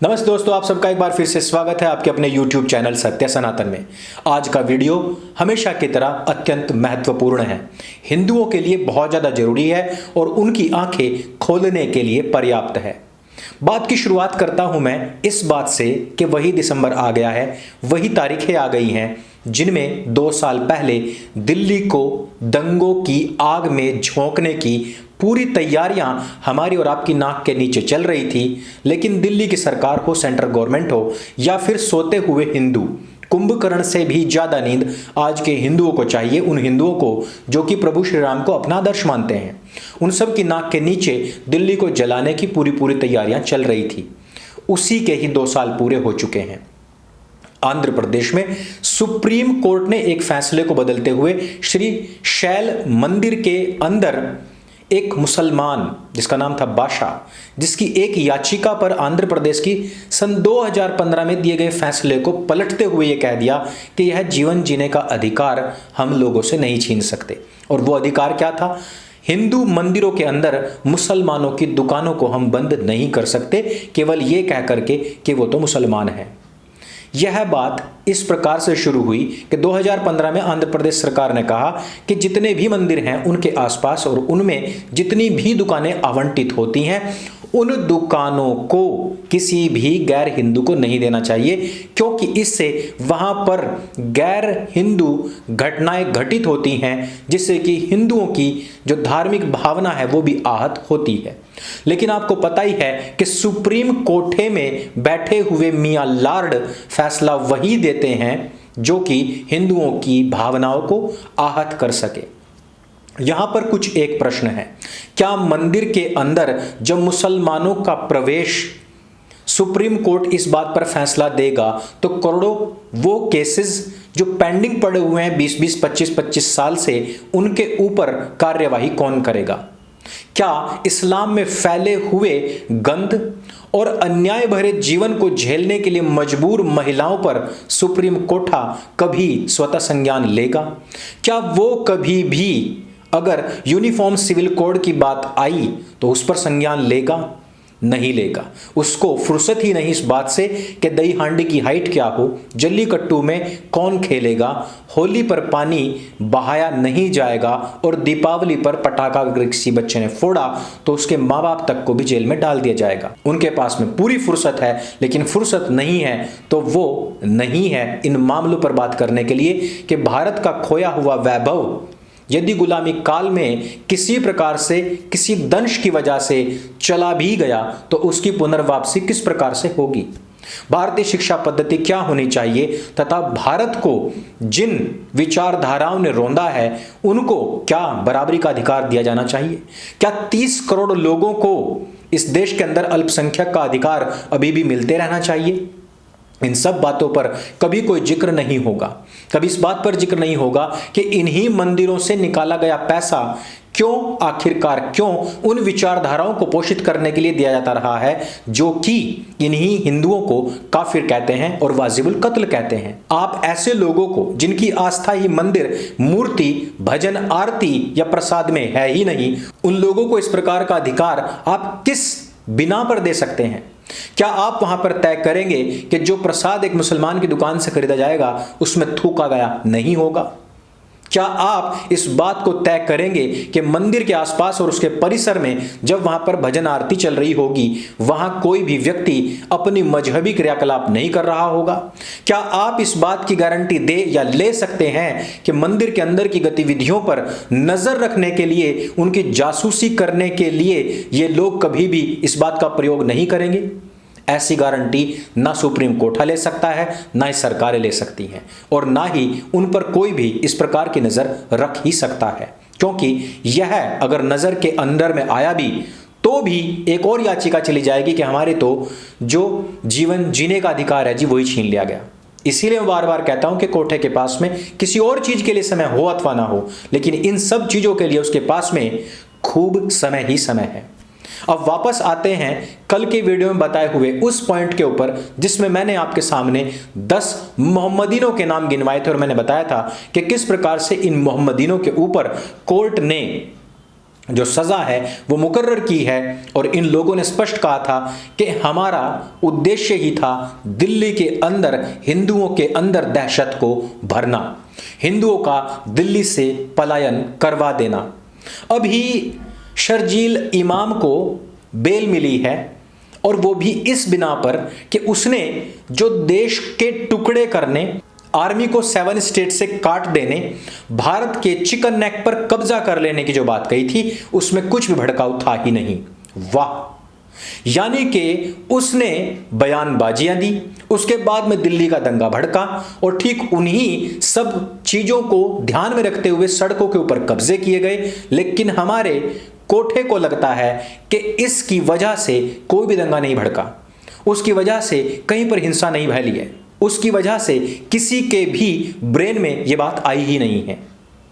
नमस्ते दोस्तों, आप सबका एक बार फिर से स्वागत है आपके अपने YouTube चैनल सत्य सनातन में। आज का वीडियो हमेशा की तरह अत्यंत महत्वपूर्ण है, हिंदुओं के लिए बहुत ज़्यादा जरूरी है और उनकी आंखें खोलने के लिए पर्याप्त है। बात की शुरुआत करता हूं मैं इस बात से कि वही दिसंबर आ गया है, वही तारीखें आ गई हैं जिनमें 2 साल पहले दिल्ली को दंगों की आग में झोंकने की पूरी तैयारियां हमारी और आपकी नाक के नीचे चल रही थी। लेकिन दिल्ली की सरकार हो, सेंट्रल गवर्नमेंट हो या फिर सोते हुए हिंदू, कुंभकर्ण से भी ज्यादा नींद आज के हिंदुओं को चाहिए। उन हिंदुओं को जो कि प्रभु श्री राम को अपना आदर्श मानते हैं, उन सब की नाक के नीचे दिल्ली को जलाने की पूरी तैयारियां चल रही थी। उसी के ही 2 साल पूरे हो चुके हैं। आंध्र प्रदेश में सुप्रीम कोर्ट ने एक फैसले को बदलते हुए श्री शैल मंदिर के अंदर एक मुसलमान जिसका नाम था बादशाह, जिसकी एक याचिका पर आंध्र प्रदेश की सन 2015 में दिए गए फैसले को पलटते हुए यह कह दिया कि यह जीवन जीने का अधिकार हम लोगों से नहीं छीन सकते। और वो अधिकार क्या था? हिंदू मंदिरों के अंदर मुसलमानों की दुकानों को हम बंद नहीं कर सकते, केवल ये कह करके कि वो तो मुसलमान हैं। यह बात इस प्रकार से शुरू हुई कि 2015 में आंध्र प्रदेश सरकार ने कहा कि जितने भी मंदिर हैं उनके आसपास और उनमें जितनी भी दुकानें आवंटित होती हैं, उन दुकानों को किसी भी गैर हिंदू को नहीं देना चाहिए, क्योंकि इससे वहां पर गैर हिंदू घटनाएं घटित होती हैं, जिससे कि हिंदुओं की जो धार्मिक भावना है वो भी आहत होती है। लेकिन आपको पता ही है कि सुप्रीम कोर्ट में बैठे हुए मियां लॉर्ड फैसला वही देते हैं जो कि हिंदुओं की भावनाओं को आहत कर सके। यहां पर कुछ एक प्रश्न है, क्या मंदिर के अंदर जब मुसलमानों का प्रवेश, सुप्रीम कोर्ट इस बात पर फैसला देगा तो करोड़ों वो केसेस जो पेंडिंग पड़े हुए हैं 20-20, 25-25 साल से, उनके ऊपर कार्यवाही कौन करेगा? क्या इस्लाम में फैले हुए गंध और अन्याय भरे जीवन को झेलने के लिए मजबूर महिलाओं पर सुप्रीम कोर्ट कभी स्वतः संज्ञान लेगा? क्या वो कभी भी अगर यूनिफॉर्म सिविल कोड की बात आई तो उस पर संज्ञान लेगा? नहीं लेगा। उसको फुर्सत ही नहीं इस बात से कि दही हांडी की हाइट क्या हो, जल्लीकट्टू में कौन खेलेगा, होली पर पानी बहाया नहीं जाएगा और दीपावली पर पटाखा अगर किसी बच्चे ने फोड़ा तो उसके माँ बाप तक को भी जेल में डाल दिया जाएगा। उनके पास में पूरी फुर्सत है, लेकिन फुर्सत नहीं है तो वो नहीं है इन मामलों पर बात करने के लिए कि भारत का खोया हुआ वैभव यदि गुलामी काल में किसी प्रकार से, किसी दंश की वजह से चला भी गया तो उसकी पुनर्वापसी किस प्रकार से होगी? भारतीय शिक्षा पद्धति क्या होनी चाहिए तथा भारत को जिन विचारधाराओं ने रौंदा है उनको क्या बराबरी का अधिकार दिया जाना चाहिए? क्या 30 करोड़ लोगों को इस देश के अंदर अल्पसंख्यक का अधिकार अभी भी मिलते रहना चाहिए? इन सब बातों पर कभी कोई जिक्र नहीं होगा। कभी इस बात पर जिक्र नहीं होगा कि इन्हीं मंदिरों से निकाला गया पैसा आखिरकार क्यों उन विचारधाराओं को पोषित करने के लिए दिया जाता रहा है जो कि इन्हीं हिंदुओं को काफिर कहते हैं और वाजिबुल कत्ल कहते हैं। आप ऐसे लोगों को जिनकी आस्था ही मंदिर, मूर्ति, भजन, आरती या प्रसाद में है ही नहीं, उन लोगों को इस प्रकार का अधिकार आप किस बिना पर दे सकते हैं? क्या आप वहां पर तय करेंगे कि जो प्रसाद एक मुसलमान की दुकान से खरीदा जाएगा उसमें थूका गया नहीं होगा? क्या आप इस बात को तय करेंगे कि मंदिर के आसपास और उसके परिसर में जब वहां पर भजन आरती चल रही होगी वहां कोई भी व्यक्ति अपनी मजहबी क्रियाकलाप नहीं कर रहा होगा? क्या आप इस बात की गारंटी दे या ले सकते हैं कि मंदिर के अंदर की गतिविधियों पर नजर रखने के लिए, उनकी जासूसी करने के लिए ये लोग कभी भी इस बात का प्रयोग नहीं करेंगे? ऐसी गारंटी ना सुप्रीम कोर्ट ले सकता है, ना ही सरकारें ले सकती हैं, और ना ही उन पर कोई भी इस प्रकार की नजर रख ही सकता है, क्योंकि यह अगर नजर के अंदर में आया भी तो भी एक और याचिका चली जाएगी कि हमारे तो जो जीवन जीने का अधिकार है जी वही छीन लिया गया। इसीलिए मैं बार बार कहता हूं कि कोर्ट के पास में किसी और चीज के लिए समय हो अथवा ना हो, लेकिन इन सब चीजों के लिए उसके पास में खूब समय ही समय है। अब वापस आते हैं कल के वीडियो में बताए हुए उस पॉइंट के ऊपर जिसमें मैंने आपके सामने 10 मोहम्मदीनों के नाम गिनवाए थे और मैंने बताया था कि किस प्रकार से इन मोहम्मदीनों के ऊपर कोर्ट ने जो सजा है वो मुकर्रर की है और इन लोगों ने स्पष्ट कहा था कि हमारा उद्देश्य ही था दिल्ली के अंदर हिंदुओं के अंदर दहशत को भरना, हिंदुओं का दिल्ली से पलायन करवा देना। अभी शर्जील इमाम को बेल मिली है और वो भी इस बिना पर कि उसने जो देश के टुकड़े करने, आर्मी को 7 स्टेट से काट देने, भारत के चिकन नेक पर कब्जा कर लेने की जो बात कही थी उसमें कुछ भी भड़काऊ था ही नहीं। वाह! यानी कि उसने बयानबाजियां दी, उसके बाद में दिल्ली का दंगा भड़का और ठीक उन्हीं सब चीजों को ध्यान में रखते हुए सड़कों के ऊपर कब्जे किए गए। लेकिन हमारे कोठे को लगता है कि इसकी वजह से कोई भी दंगा नहीं भड़का, उसकी वजह से कहीं पर हिंसा नहीं फैली है, उसकी वजह से किसी के भी ब्रेन में यह बात आई ही नहीं है।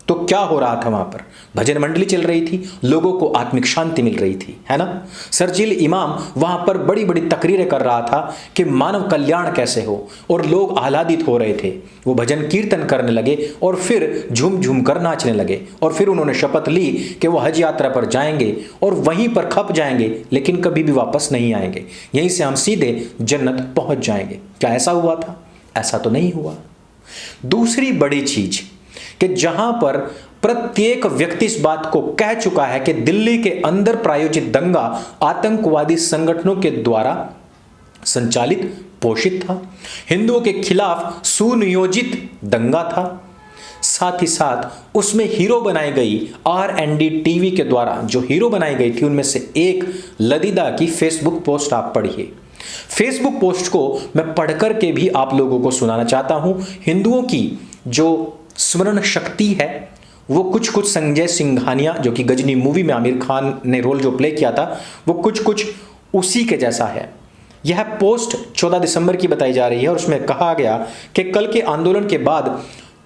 तो क्या हो रहा था वहां पर? भजन मंडली चल रही थी, लोगों को आत्मिक शांति मिल रही थी, है ना। शर्जील इमाम वहां पर बड़ी बड़ी तकरीरें कर रहा था कि मानव कल्याण कैसे हो और लोग आह्लादित हो रहे थे। वो भजन कीर्तन करने लगे और फिर झूम झूम कर नाचने लगे और फिर उन्होंने शपथ ली कि वो हज यात्रा पर जाएंगे और वहीं पर खप जाएंगे, लेकिन कभी भी वापस नहीं आएंगे, यहीं से हम सीधे जन्नत पहुंच जाएंगे। क्या ऐसा हुआ था? ऐसा तो नहीं हुआ। दूसरी बड़ी चीज कि जहां पर प्रत्येक व्यक्ति इस बात को कह चुका है कि दिल्ली के अंदर प्रायोजित दंगा आतंकवादी संगठनों के द्वारा संचालित पोषित था, हिंदुओं के खिलाफ सुनियोजित दंगा था। साथ ही साथ उसमें हीरो बनाई गई R&D टीवी के द्वारा जो हीरो बनाई गई थी उनमें से एक लदीदा की फेसबुक पोस्ट आप पढ़िए। फेसबुक पोस्ट को मैं पढ़कर के भी आप लोगों को सुनाना चाहता हूं। हिंदुओं की जो स्मरण शक्ति है वो कुछ कुछ संजय सिंघानिया, जो कि गजनी मूवी में आमिर खान ने रोल जो प्ले किया था, वो कुछ कुछ उसी के जैसा है। यह पोस्ट 14 दिसंबर की बताई जा रही है और उसमें कहा गया कि कल के आंदोलन के बाद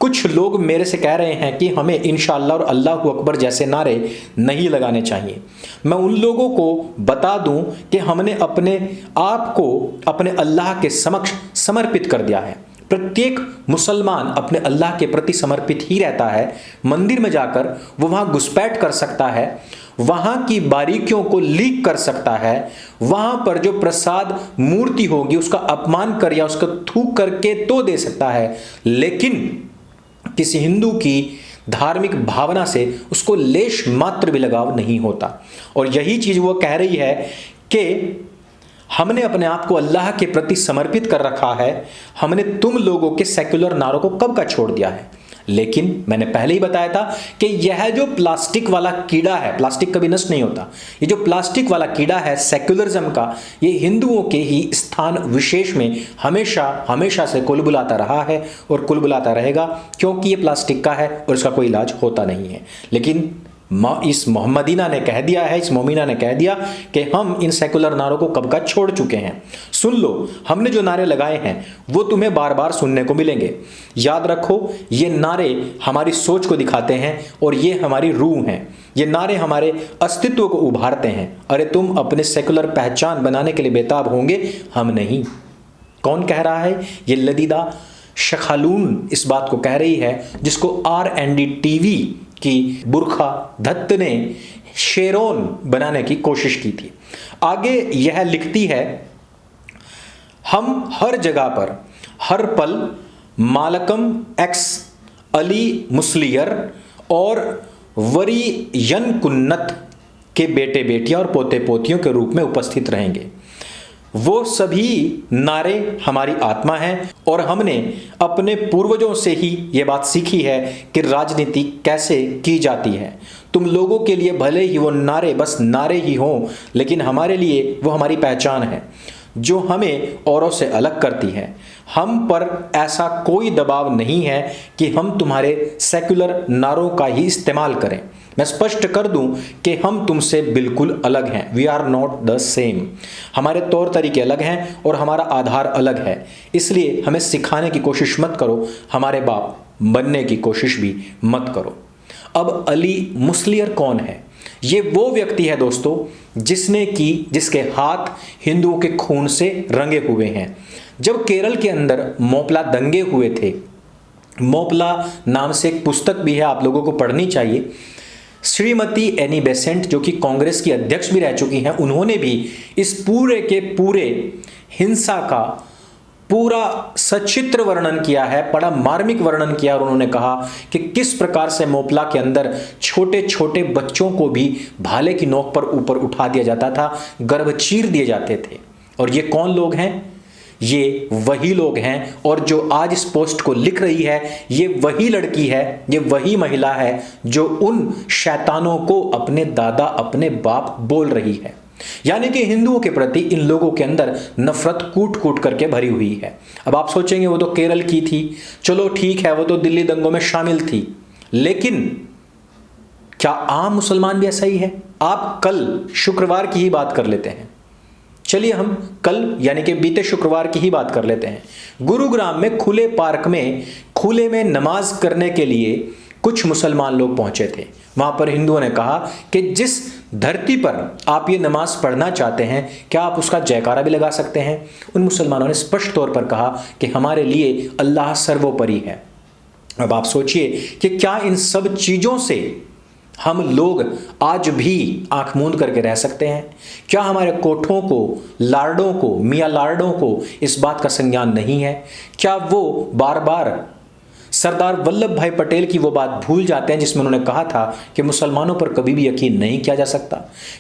कुछ लोग मेरे से कह रहे हैं कि हमें इंशाअल्लाह और अल्लाहू अकबर जैसे नारे नहीं लगाने चाहिए। मैं उन लोगों को बता दूं कि हमने अपने आप को अपने अल्लाह के समक्ष समर्पित कर दिया है। प्रत्येक मुसलमान अपने अल्लाह के प्रति समर्पित ही रहता है। मंदिर में जाकर वो वहां घुसपैठ कर सकता है, वहां की बारीकियों को लीक कर सकता है, वहां पर जो प्रसाद मूर्ति होगी उसका अपमान कर या उसका थूक करके तो दे सकता है, लेकिन किसी हिंदू की धार्मिक भावना से उसको लेश मात्र भी लगाव नहीं होता। और यही चीज वो कह रही है कि हमने अपने आप को अल्लाह के प्रति समर्पित कर रखा है, हमने तुम लोगों के सेक्युलर नारों को कब का छोड़ दिया है। लेकिन मैंने पहले ही बताया था कि यह जो प्लास्टिक वाला कीड़ा है, प्लास्टिक कभी नष्ट नहीं होता, ये जो प्लास्टिक वाला कीड़ा है सेक्युलरिज्म का, ये हिंदुओं के ही स्थान विशेष में हमेशा हमेशा से कुलबुलाता रहा है और कुलबुलाता रहेगा, क्योंकि ये प्लास्टिक का है और इसका कोई इलाज होता नहीं है। लेकिन इस मोहम्मदीना ने कह दिया है, इस मोमिना ने कह दिया कि हम इन सेकुलर नारों को कब का छोड़ चुके हैं। सुन लो, हमने जो नारे लगाए हैं वो तुम्हें बार बार सुनने को मिलेंगे। याद रखो, ये नारे हमारी सोच को दिखाते हैं और ये हमारी रूह हैं। ये नारे हमारे अस्तित्व को उभारते हैं। अरे तुम अपने सेकुलर पहचान बनाने के लिए बेताब होंगे, हम नहीं। कौन कह रहा है? ये लदीदा शखालून इस बात को कह रही है, जिसको R&D टीवी की बुरखा दत्त ने शेरोन बनाने की कोशिश की थी। आगे यह लिखती है, हम हर जगह पर हर पल मालकम एक्स, अली मुस्लियर और वरीयन कुन्नत के बेटे बेटियां और पोते पोतियों के रूप में उपस्थित रहेंगे। वो सभी नारे हमारी आत्मा हैं और हमने अपने पूर्वजों से ही ये बात सीखी है कि राजनीति कैसे की जाती है। तुम लोगों के लिए भले ही वो नारे बस नारे ही हों, लेकिन हमारे लिए वो हमारी पहचान है जो हमें औरों से अलग करती है। हम पर ऐसा कोई दबाव नहीं है कि हम तुम्हारे सेकुलर नारों का ही इस्तेमाल करें। मैं स्पष्ट कर दूं कि हम तुमसे बिल्कुल अलग हैं। We are not the same. हमारे तौर तरीके अलग हैं और हमारा आधार अलग है। इसलिए हमें सिखाने की कोशिश मत करो, हमारे बाप बनने की कोशिश भी मत करो। अब अली मुस्लियर कौन है? ये वो व्यक्ति है दोस्तों जिसके हाथ हिंदुओं के खून से रंगे हुए हैं। जब केरल के अंदर मोपला दंगे हुए थे, मोपला नाम से एक पुस्तक भी है, आप लोगों को पढ़नी चाहिए। श्रीमती एनी बेसेंट जो कि कांग्रेस की अध्यक्ष भी रह चुकी हैं, उन्होंने भी इस पूरे के पूरे हिंसा का पूरा सचित्र वर्णन किया है, बड़ा मार्मिक वर्णन किया और उन्होंने कहा कि किस प्रकार से मोपला के अंदर छोटे छोटे बच्चों को भी भाले की नोक पर ऊपर उठा दिया जाता था, गर्भ चीर दिए जाते थे। और ये कौन लोग हैं? ये वही लोग हैं, और जो आज इस पोस्ट को लिख रही है ये वही लड़की है, ये वही महिला है जो उन शैतानों को अपने दादा अपने बाप बोल रही है। यानी कि हिंदुओं के प्रति इन लोगों के अंदर नफरत कूट कूट करके भरी हुई है। अब आप सोचेंगे वो तो केरल की थी, चलो ठीक है, वो तो दिल्ली दंगों में शामिल थी, लेकिन क्या आम मुसलमान भी ऐसा ही है? आप कल शुक्रवार की ही बात कर लेते हैं, चलिए हम कल यानी कि बीते शुक्रवार की ही बात कर लेते हैं। गुरुग्राम में खुले पार्क में खुले में नमाज करने के लिए कुछ मुसलमान लोग पहुंचे थे। वहां पर हिंदुओं ने कहा कि जिस धरती पर आप ये नमाज पढ़ना चाहते हैं, क्या आप उसका जयकारा भी लगा सकते हैं? उन मुसलमानों ने स्पष्ट तौर पर कहा कि हमारे लिए अल्लाह सर्वोपरि है। अब आप सोचिए कि क्या इन सब चीजों से हम लोग आज भी आंख मूंद करके रह सकते हैं? क्या हमारे कोठों को, लार्डों को, मियाँ लार्डों को इस बात का संज्ञान नहीं है? क्या वो बार बार सरदार वल्लभ भाई पटेल की वो बात भूल जाते हैं जिसमें उन्होंने कहा था कि मुसलमानों पर कभी भी यकीन नहीं किया जा सकता?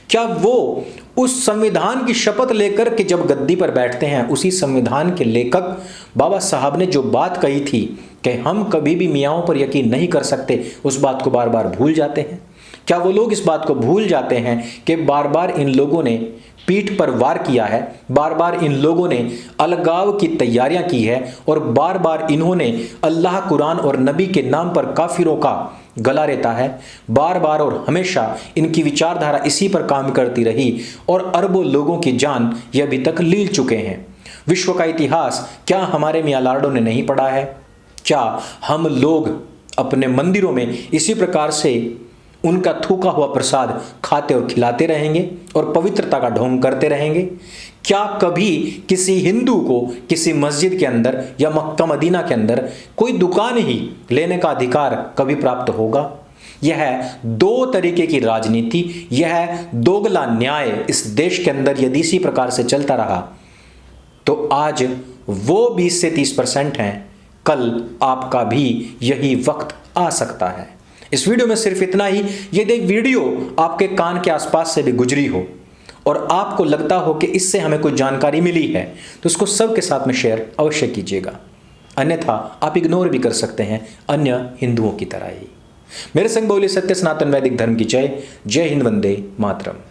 क्या वो उस संविधान की शपथ लेकर के जब गद्दी पर बैठते हैं, उसी संविधान के लेखक बाबा साहब ने जो बात कही थी कि हम कभी भी मियाँओं पर यकीन नहीं कर सकते, उस बात को बार बार भूल जाते हैं? क्या वो लोग इस बात को भूल जाते हैं कि बार बार इन लोगों ने पीठ पर वार किया है, बार बार इन लोगों ने अलगाव की तैयारियां की है, और बार बार इन्होंने अल्लाह, कुरान और नबी के नाम पर काफिरों का गला रेता है, बार बार और हमेशा इनकी विचारधारा इसी पर काम करती रही, और अरबों लोगों की जान ये अभी तक लील चुके हैं। विश्व का इतिहास क्या हमारे मियाँ लार्डों ने नहीं पढ़ा है? क्या हम लोग अपने मंदिरों में इसी प्रकार से उनका थूका हुआ प्रसाद खाते और खिलाते रहेंगे और पवित्रता का ढोंग करते रहेंगे? क्या कभी किसी हिंदू को किसी मस्जिद के अंदर या मक्का मदीना के अंदर कोई दुकान ही लेने का अधिकार कभी प्राप्त होगा? यह दो तरीके की राजनीति, यह दोगला न्याय इस देश के अंदर यदि इसी प्रकार से चलता रहा तो आज वो 20 से 30% हैं, कल आपका भी यही वक्त आ सकता है। इस वीडियो में सिर्फ इतना ही। यदि वीडियो आपके कान के आसपास से भी गुजरी हो और आपको लगता हो कि इससे हमें कोई जानकारी मिली है, तो उसको सबके साथ में शेयर अवश्य कीजिएगा, अन्यथा आप इग्नोर भी कर सकते हैं अन्य हिंदुओं की तरह ही। मेरे संग बोले सत्य सनातन वैदिक धर्म की जय। जय हिंद, वंदे मातरम।